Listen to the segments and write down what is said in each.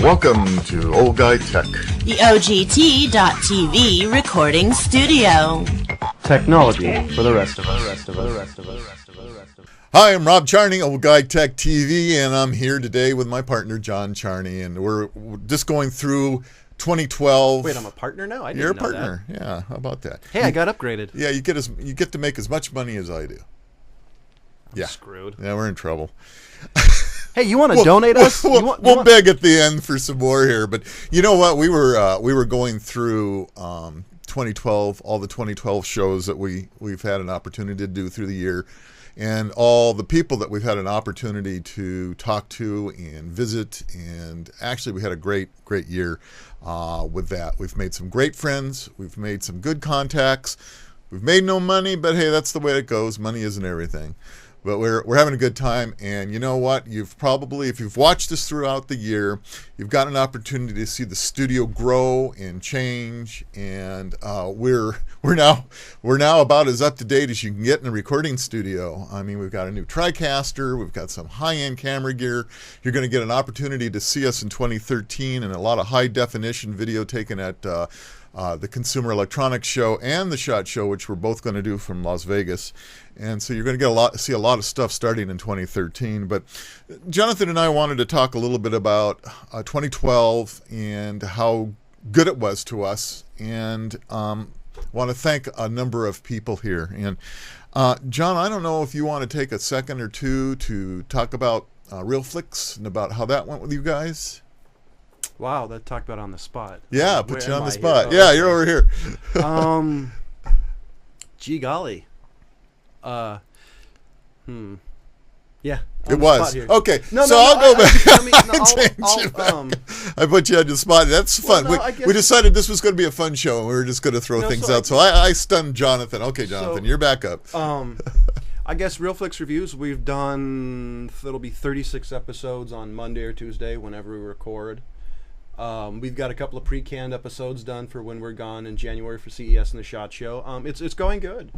Welcome to Old Guy Tech, the OGT.TV recording studio. Technology for the rest of us. Hi, I'm Rob Charney, Old Guy Tech TV, and I'm here today with my partner John Charney, and we're just going through 2012. Wait, I'm a partner now? You're a partner. That. Yeah, how about that? Hey, I got upgraded. Yeah, you get to make as much money as I do. I'm screwed. Yeah, we're in trouble. Hey, you want to donate us? We'll beg at the end for some more here, but you know what? We were going through 2012, all the 2012 shows that we've had an opportunity to do through the year, and all the people that we've had an opportunity to talk to and visit, and actually we had a great year with that. We've made some great friends. We've made some good contacts. We've made no money, but hey, that's the way it goes. Money isn't everything. But we're having a good time, and you know what? You've probably, if you've watched us throughout the year, you've got an opportunity to see the studio grow and change, and we're now about as up to date as you can get in a recording studio. I mean, we've got a new TriCaster, we've got some high-end camera gear. You're going to get an opportunity to see us in 2013 and a lot of high-definition video taken at the Consumer Electronics Show and the SHOT Show, which we're both going to do from Las Vegas. And so you're going to see a lot of stuff starting in 2013. But Jonathan and I wanted to talk a little bit about 2012 and how good it was to us, and want to thank a number of people here. And John, I don't know if you want to take a second or two to talk about RealFlix and about how that went with you guys. Wow, that talked about on the spot. Yeah, put you on the spot. Yeah, you're over here. Gee golly. Yeah. It was. Okay. No, I'll go back. I put you on the spot. That's fun. Well, we decided this was going to be a fun show, and we were just going to throw things out. So I stunned Jonathan. Okay, Jonathan, you're back up. I guess RealFlix Reviews, we've done, it'll be 36 episodes on Monday or Tuesday, whenever we record. We've got a couple of pre-canned episodes done for when we're gone in January for CES and the SHOT Show. It's going good.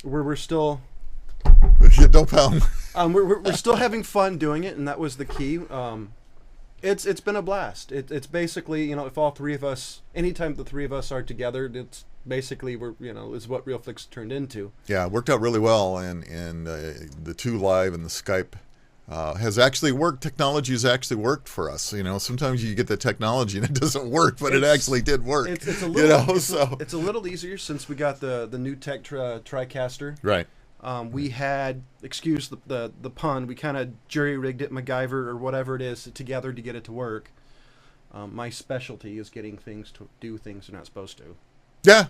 We're still don't pound. We're still having fun doing it, and that was the key. It's been a blast. It's basically, if all three of us, anytime the three of us are together, it's basically is what RealFlix turned into. Yeah, it worked out really well, and the 2 Live and the Skype has actually worked. Technology has actually worked for us. Sometimes you get the technology and it doesn't work, but it actually did work. It's a little, it's a little easier since we got the new tech TriCaster. Right. We had, excuse the pun, we kind of jury-rigged it, MacGyver or whatever it is, together to get it to work. My specialty is getting things to do things they're not supposed to. Yeah.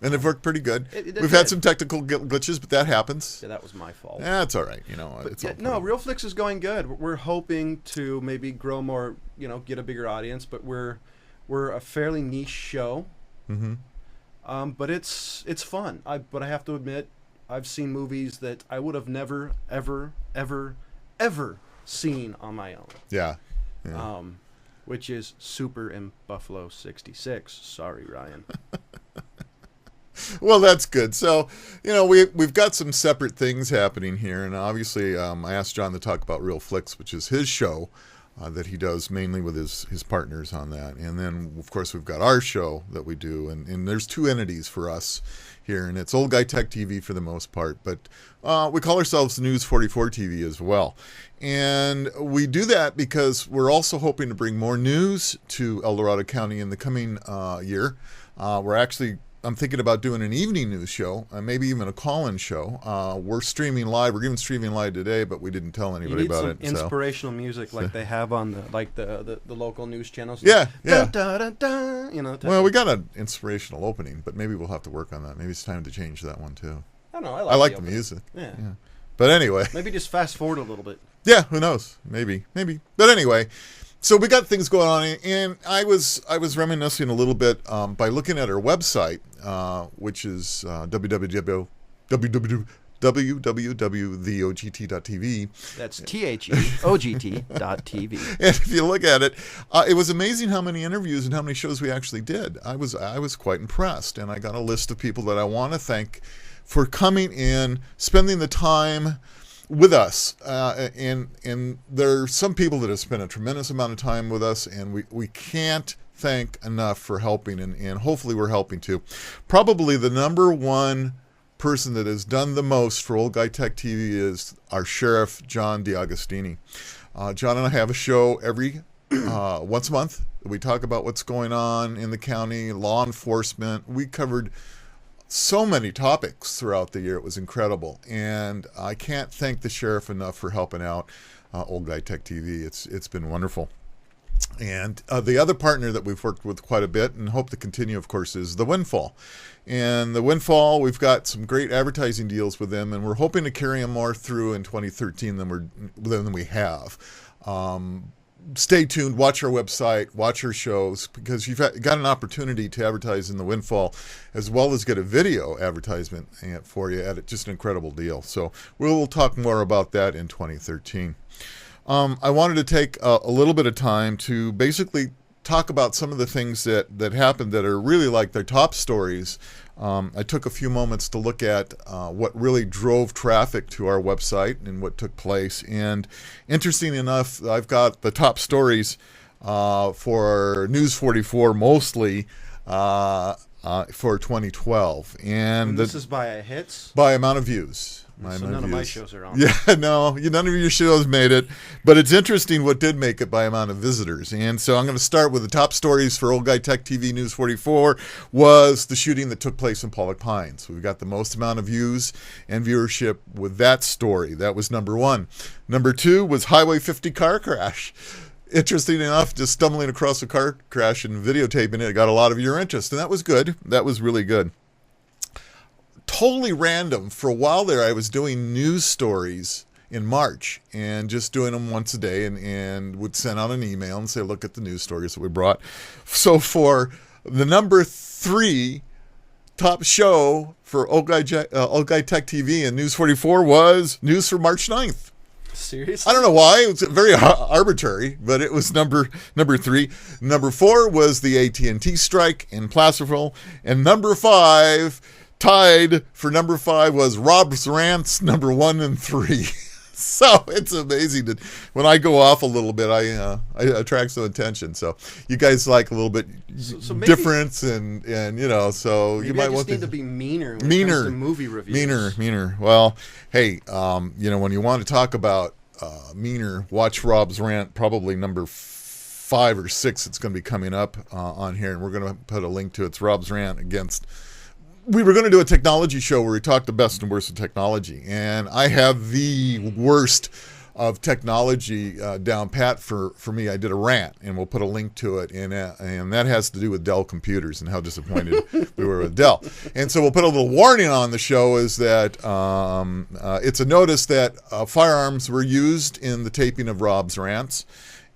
And it worked pretty good. We've had some technical glitches, but that happens. Yeah, that was my fault. Yeah, it's all right. It's all RealFlix is going good. We're hoping to maybe grow more, get a bigger audience, but we're a fairly niche show. Mm-hmm. But it's fun. But I have to admit, I've seen movies that I would have never, ever, ever, ever seen on my own. Yeah. Which is Super in Buffalo 66. Sorry, Ryan. Well, that's good. So, we've got some separate things happening here, and obviously I asked John to talk about RealFlix, which is his show that he does mainly with his partners on that. And then, of course, we've got our show that we do, and there's 2 entities for us here, and it's Old Guy Tech TV for the most part, but we call ourselves News 44 TV as well. And we do that because we're also hoping to bring more news to El Dorado County in the coming year. I'm thinking about doing an evening news show, maybe even a call-in show. We're streaming live. We're even streaming live today, but we didn't tell anybody about it. Inspirational music like they have on the local news channels. Yeah. Dun, dun, dun, dun, well, we got an inspirational opening, but maybe we'll have to work on that. Maybe it's time to change that one too. I don't know. I like the music. Yeah. But anyway. Maybe just fast forward a little bit. Yeah, who knows? Maybe. But anyway. So we got things going on, and I was reminiscing a little bit by looking at our website, which is www.theogt.tv. That's THEOGT.tv. And if you look at it, it was amazing how many interviews and how many shows we actually did. I was quite impressed, and I got a list of people that I want to thank for coming in, spending the time, with us, and there are some people that have spent a tremendous amount of time with us, and we can't thank enough for helping, and hopefully we're helping too. Probably the number one person that has done the most for Old Guy Tech TV is our sheriff, John DiAgostini. John and I have a show every once a month. We talk about what's going on in the county, law enforcement. We covered so many topics throughout the year. It was incredible, and I can't thank the sheriff enough for helping out Old Guy Tech TV. It's been wonderful. And the other partner that we've worked with quite a bit and hope to continue, of course, is the Windfall. And the Windfall, we've got some great advertising deals with them, and we're hoping to carry them more through in 2013 than we have. Stay tuned, watch our website, watch our shows, because you've got an opportunity to advertise in the Windfall as well as get a video advertisement for you at just an incredible deal. So we'll talk more about that in 2013. I wanted to take a little bit of time to basically talk about some of the things that happened that are really like their top stories. I took a few moments to look at what really drove traffic to our website and what took place. And interesting enough, I've got the top stories for News 44 mostly for 2012. And this is by hits? By amount of views. So none of my shows are on. Yeah, no, none of your shows made it. But it's interesting what did make it by amount of visitors. And so I'm going to start with the top stories for Old Guy Tech TV News 44 was the shooting that took place in Pollock Pines. We've got the most amount of views and viewership with that story. That was number one. Number two was Highway 50 car crash. Interesting enough, just stumbling across a car crash and videotaping it got a lot of your interest. And that was good. That was really good. Totally random. For a while there, I was doing news stories in March and just doing them once a day and would send out an email and say, look at the news stories that we brought. So for the number 3 top show for Old Guy Tech TV and News 44 was News for March 9th. Seriously? I don't know why. It was very arbitrary, but it was number 3. Number 4 was the AT&T strike in Placerville. And number 5... tied for number 5 was Rob's Rants, number 1 and 3. So it's amazing that when I go off a little bit, I attract some attention. So you guys like a little bit difference and so you might want to be meaner when it comes to movie reviews. Meaner. Well, hey, when you want to talk about meaner, watch Rob's Rant, probably number 5 or 6. It's going to be coming up on here, and we're going to put a link to it. It's Rob's Rant against. We were going to do a technology show where we talked the best and worst of technology, and I have the worst of technology down pat for me. I did a rant, and we'll put a link to it, and that has to do with Dell computers and how disappointed we were with Dell. And so we'll put a little warning on the show is that it's a notice that firearms were used in the taping of Rob's Rants.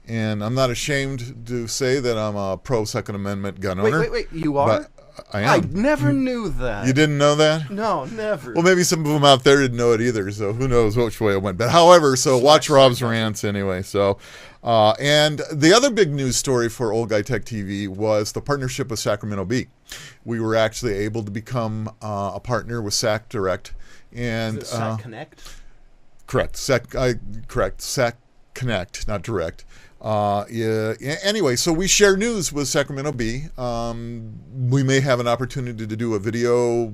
And I'm not ashamed to say that I'm a pro-Second Amendment gun owner. Wait, you are? I am. I never knew that. You didn't know that? No, never. Well, maybe some of them out there didn't know it either, so who knows which way it went. But however, so watch Rob's Rants anyway. So, and the other big news story for Old Guy Tech TV was the partnership with Sacramento Bee. We were actually able to become a partner with Sac Direct. And, is it Sac Connect? Correct. Sac Connect, not Direct. Anyway, so we share news with Sacramento Bee. We may have an opportunity to do a video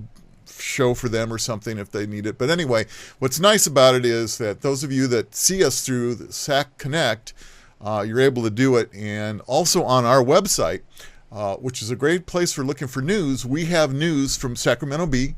show for them or something if they need it. But anyway, what's nice about it is that those of you that see us through the Sac Connect, you're able to do it. And also on our website, which is a great place for looking for news, we have news from Sacramento Bee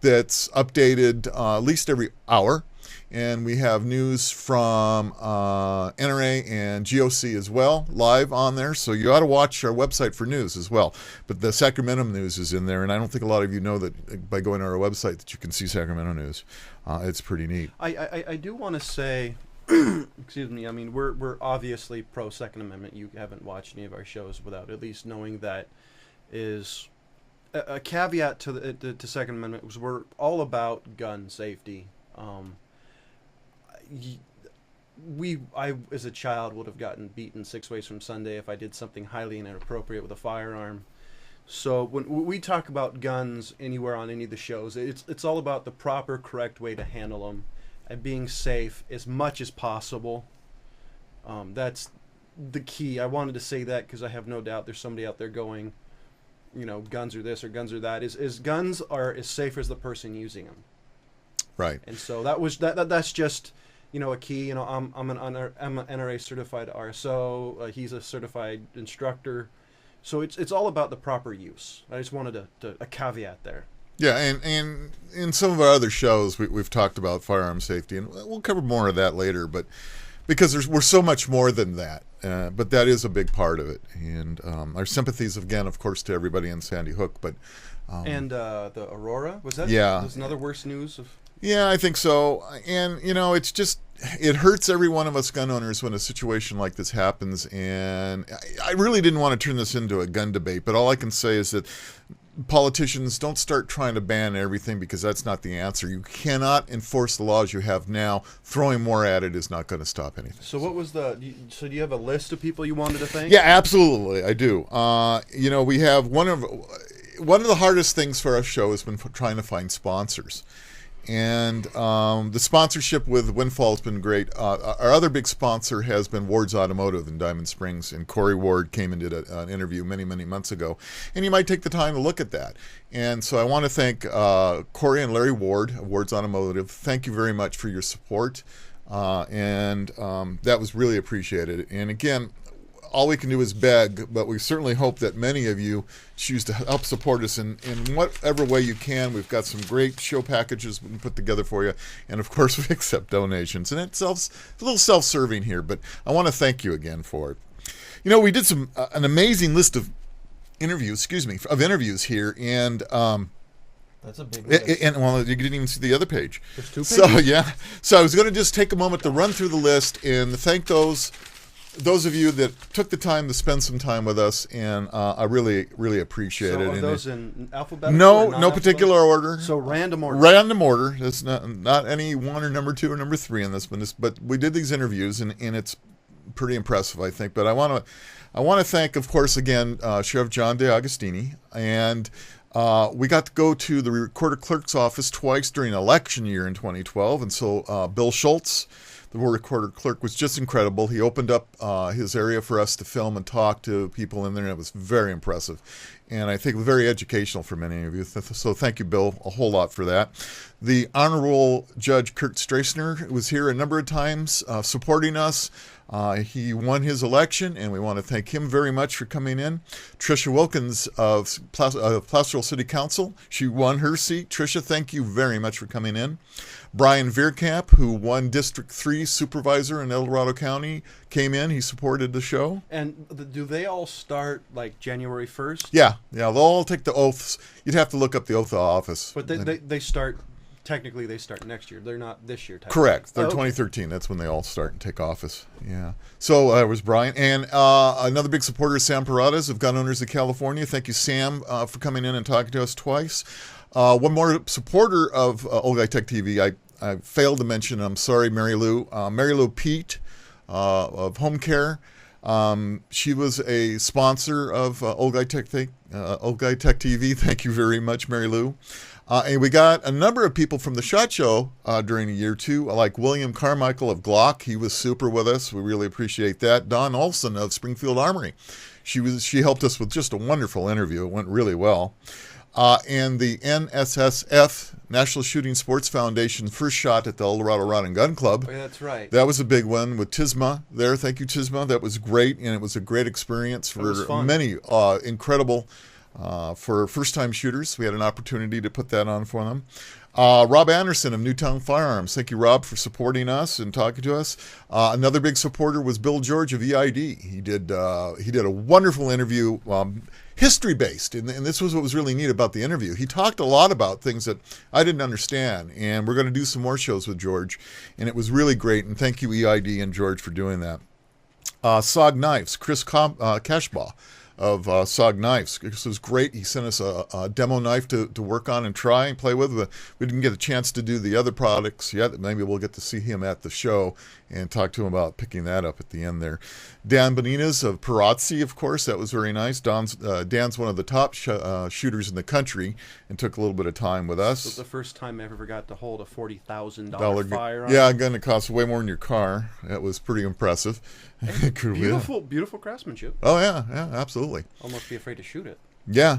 that's updated at least every hour. And we have news from NRA and GOC as well, live on there. So you ought to watch our website for news as well. But the Sacramento news is in there, and I don't think a lot of you know that by going to our website that you can see Sacramento news. It's pretty neat. I do want to say, excuse me, I mean, we're obviously pro-Second Amendment. You haven't watched any of our shows without at least knowing that is a caveat to Second Amendment, because we're all about gun safety. I as a child would have gotten beaten 6 ways from Sunday if I did something highly inappropriate with a firearm. So when we talk about guns anywhere on any of the shows, it's all about the proper, correct way to handle them. and being safe as much as possible. That's the key. I wanted to say that because I have no doubt there's somebody out there going, guns are this or guns are that. Is guns are as safe as the person using them. Right. And so that's just a key. I'm an NRA certified RSO. He's a certified instructor. So it's all about the proper use. I just wanted a caveat there. Yeah, and in some of our other shows, we've talked about firearm safety, and we'll cover more of that later. But because we're so much more than that, but that is a big part of it. And our sympathies again, of course, to everybody in Sandy Hook. But and the Aurora, was that? Yeah, was another worst news of. Yeah, I think so. And, it's just, it hurts every one of us gun owners when a situation like this happens. And I really didn't want to turn this into a gun debate, but all I can say is that politicians don't start trying to ban everything, because that's not the answer. You cannot enforce the laws you have now. Throwing more at it is not going to stop anything. So what was do you have a list of people you wanted to thank? Yeah, absolutely. I do. We have one of the hardest things for our show has been trying to find sponsors. And the sponsorship with Windfall has been great. Our other big sponsor has been Ward's Automotive in Diamond Springs, and Corey Ward came and did an interview many, many months ago. And you might take the time to look at that. And so I want to thank Corey and Larry Ward of Ward's Automotive. Thank you very much for your support. And that was really appreciated. And again, all we can do is beg, but we certainly hope that many of you choose to help support us in whatever way you can. We've got some great show packages we can put together for you. And, of course, we accept donations. And it's a little self-serving here, but I want to thank you again for it. We did an amazing list of interviews here. And that's a big list. And you didn't even see the other page. There's 2 pages? So, yeah. So I was going to just take a moment to run through the list and thank those of you that took the time to spend some time with us, and I really, really appreciate it. Are those in alphabetical? No particular order. So random order. Random order. It's not any one or number 2 or number 3 in this one. But we did these interviews, and it's pretty impressive, I think. But I want to thank, of course, again, Sheriff John DeAugustini, and we got to go to the Recorder Clerk's office twice during election year in 2012, and so Bill Schultz, the Recorder Clerk, was just incredible. He opened up his area for us to film and talk to people in there, and it was very impressive. And I think very educational for many of you. So thank you, Bill, a whole lot for that. The Honorable Judge Kurt Strassner was here a number of times supporting us. He won his election, and we want to thank him very much for coming in. Tricia Wilkins of Placerville City Council, she won her seat. Tricia, thank you very much for coming in. Brian Veerkamp, who won District 3 Supervisor in El Dorado County, came in. He supported the show. And do they all start like January 1st? Yeah, they'll all take the oaths. You'd have to look up the oath of office. But they start, technically they start next year. They're not this year. Correct. They're 2013. That's when they all start and take office. Yeah. So that was Brian. And another big supporter is Sam Paradas of Gun Owners of California. Thank you, Sam, for coming in and talking to us twice. One more supporter of Old Guy Tech TV, I failed to mention, I'm sorry, Mary Lou. Mary Lou Pete of Home Care. She was a sponsor of Old Guy Tech TV. Thank you very much, Mary Lou. And we got a number of people from the SHOT Show during the year, too, like William Carmichael of Glock. He was super with us. We really appreciate that. Dawn Olson of Springfield Armory. She helped us with just a wonderful interview. It went really well. And the NSSF, National Shooting Sports Foundation, first shot at the El Dorado Rod and Gun Club. Oh, yeah, that's right. That was a big one with Tisma there. Thank you, Tisma. That was great, and it was a great experience for many incredible for first-time shooters. We had an opportunity to put that on for them. Rob Anderson of Newtown Firearms. Thank you, Rob, for supporting us and talking to us. Another big supporter was Bill George of EID. He did a wonderful interview, history-based, and this was what was really neat about the interview. He talked a lot about things that I didn't understand, and we're going to do some more shows with George, and it was really great, and thank you, EID and George, for doing that. SOG Knives, Chris Cashbaugh of SOG knives. This was great. He sent us a demo knife to work on and try and play with. But we didn't get a chance to do the other products yet. Maybe we'll get to see him at the show and talk to him about picking that up at the end there. Dan Beninas of Perazzi, of course, that was very nice. Dan's one of the top shooters in the country and took a little bit of time with us. It was the first time I ever got to hold a $40,000 firearm. Yeah, a gun that costs way more than your car. That was pretty impressive. Beautiful craftsmanship. Oh, yeah, absolutely. Almost be afraid to shoot it. Yeah.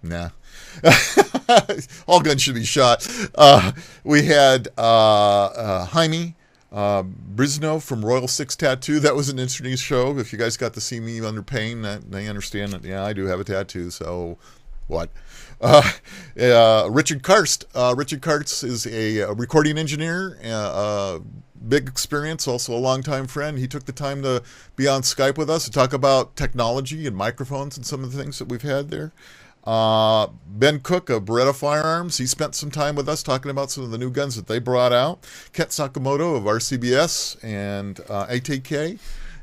Nah. All guns should be shot. We had Jaime Brisno from Royal Six Tattoo. That was an interesting show. If you guys got to see me under pain, they understand that, yeah, I do have a tattoo, so what? Richard Karst. Richard Karst is a recording engineer, big experience, also a longtime friend. He took the time to be on Skype with us to talk about technology and microphones and some of the things that we've had there. Ben Cook of Beretta Firearms, he spent some time with us talking about some of the new guns that they brought out. Kent Sakamoto of RCBS and ATK,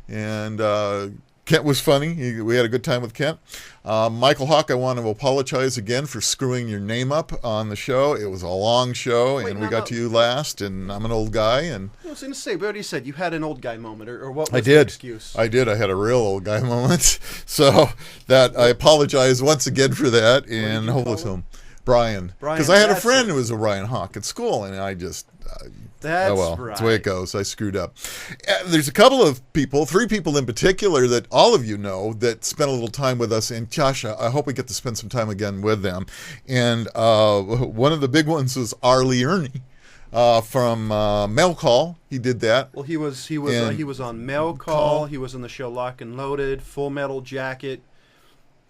and Kent was funny. We had a good time with Kent. Michael Hawk, I want to apologize again for screwing your name up on the show. It was a long show, and we got to you last, and I'm an old guy. And I was going to say, we already said you had an old guy moment, or what was I did. the excuse? I did. I had a real old guy moment. So that I apologize once again for that, and hopefully him. Brian. Because I had a friend who was a Brian Hawk at school, and I just... That's right. That's the way it goes. I screwed up. There's a couple of people, 3 people in particular, that all of you know that spent a little time with us. And Josh, I hope we get to spend some time again with them. And one of the big ones was Arlie Ernie from Mail Call. He did that. Well, he was on Mail Call. He was on the show Lock and Loaded, Full Metal Jacket.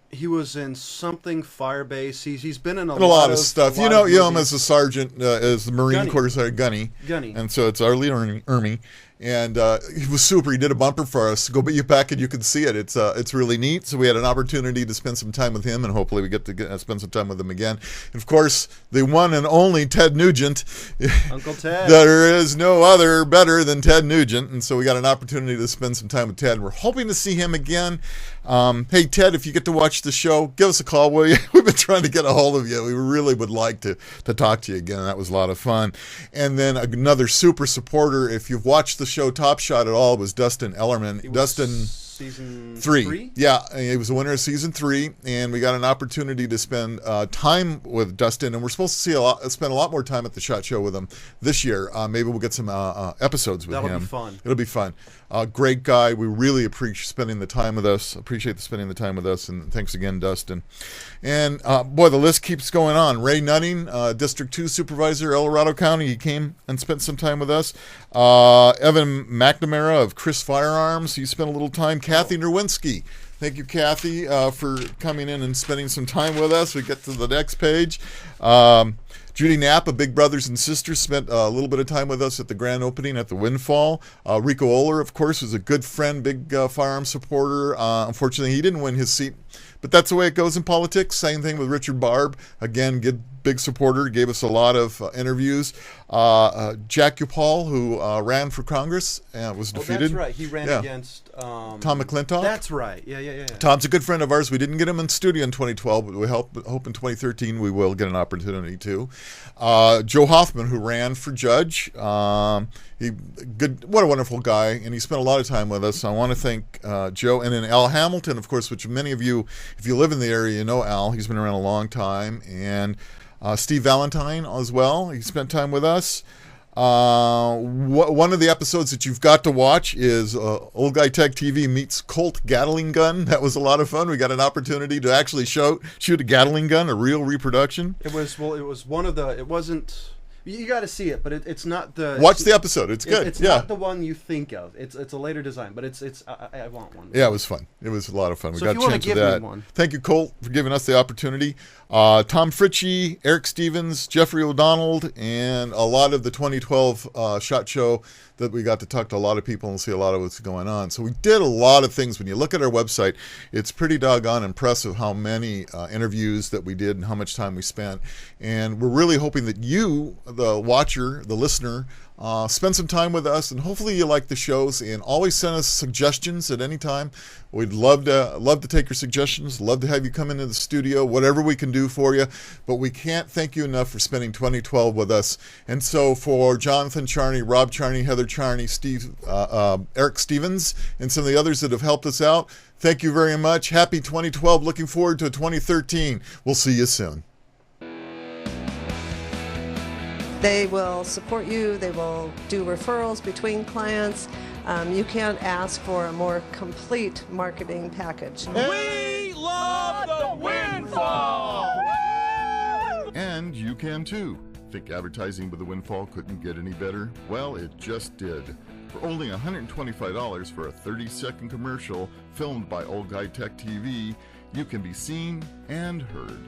He was in something Firebase. He's been in a lot of stuff. You know him as a sergeant, as the Marine Corps sergeant, Gunny. And so it's Arlie Ernie. And he was super. He did a bumper for us. Go back and you can see it. It's really neat. So we had an opportunity to spend some time with him, and hopefully we get to spend some time with him again. And of course, the one and only Ted Nugent. Uncle Ted. There is no other better than Ted Nugent. And so we got an opportunity to spend some time with Ted. We're hoping to see him again. Hey, Ted, if you get to watch the show, give us a call, will you? We've been trying to get a hold of you. We really would like to talk to you again. That was a lot of fun. And then another super supporter, if you've watched the show Top Shot at all, was Dustin Ellerman. Dustin, season 3. Yeah, he was the winner of season 3, and we got an opportunity to spend time with Dustin, and we're supposed to spend a lot more time at the SHOT Show with him this year. Maybe we'll get some episodes with him. That'll be fun. It'll be fun. Great guy. We really appreciate spending the time with us. And thanks again, Dustin. And boy, the list keeps going on. Ray Nutting, District 2 Supervisor, El Dorado County. He came and spent some time with us. Evan McNamara of Chris Firearms. He spent a little time. Kathy Nerwinski. Thank you, Kathy, for coming in and spending some time with us. We get to the next page. Judy Knapp of Big Brothers and Sisters spent a little bit of time with us at the grand opening at the Windfall. Rico Oler, of course, was a good friend, big firearm supporter. Unfortunately, he didn't win his seat, but that's the way it goes in politics. Same thing with Richard Barb. Again, good big supporter, gave us a lot of interviews. Jack Upal, who ran for Congress, was defeated. That's right. He ran against Tom McClintock. That's right. Yeah. Tom's a good friend of ours. We didn't get him in studio in 2012, but we hope in 2013 we will get an opportunity to. Joe Hoffman, who ran for judge. What a wonderful guy, and he spent a lot of time with us. I want to thank Joe, and then Al Hamilton, of course, which many of you, if you live in the area, you know Al. He's been around a long time, and Steve Valentine as well. He spent time with us. One of the episodes that you've got to watch is Old Guy Tech TV meets Colt Gatling gun. That was a lot of fun. We got an opportunity to actually shoot a Gatling gun, a real reproduction. It was one of the. It wasn't. You got to see it, but it's not the. Watch the episode. It's good. It's not the one you think of. It's a later design, but I want one. Yeah, it was fun. It was a lot of fun. We so got if a you chance give of that. Me one. Thank you, Colt, for giving us the opportunity. Tom Fritchie, Eric Stevens, Jeffrey O'Donnell, and a lot of the 2012 SHOT Show that we got to talk to a lot of people and see a lot of what's going on. So we did a lot of things. When you look at our website, it's pretty doggone impressive how many interviews that we did and how much time we spent. And we're really hoping that you, the watcher, the listener, spend some time with us, and hopefully you like the shows. And always send us suggestions at any time. We'd love to take your suggestions. Love to have you come into the studio. Whatever we can do for you. But we can't thank you enough for spending 2012 with us. And so for Jonathan Charney, Rob Charney, Heather Charney, Eric Stevens, and some of the others that have helped us out, thank you very much. Happy 2012. Looking forward to 2013. We'll see you soon. They will support you. They will do referrals between clients. You can't ask for a more complete marketing package. We love the Windfall! And you can too. Think advertising with the Windfall couldn't get any better? Well, it just did. For only $125 for a 30-second commercial filmed by Old Guy Tech TV, you can be seen and heard.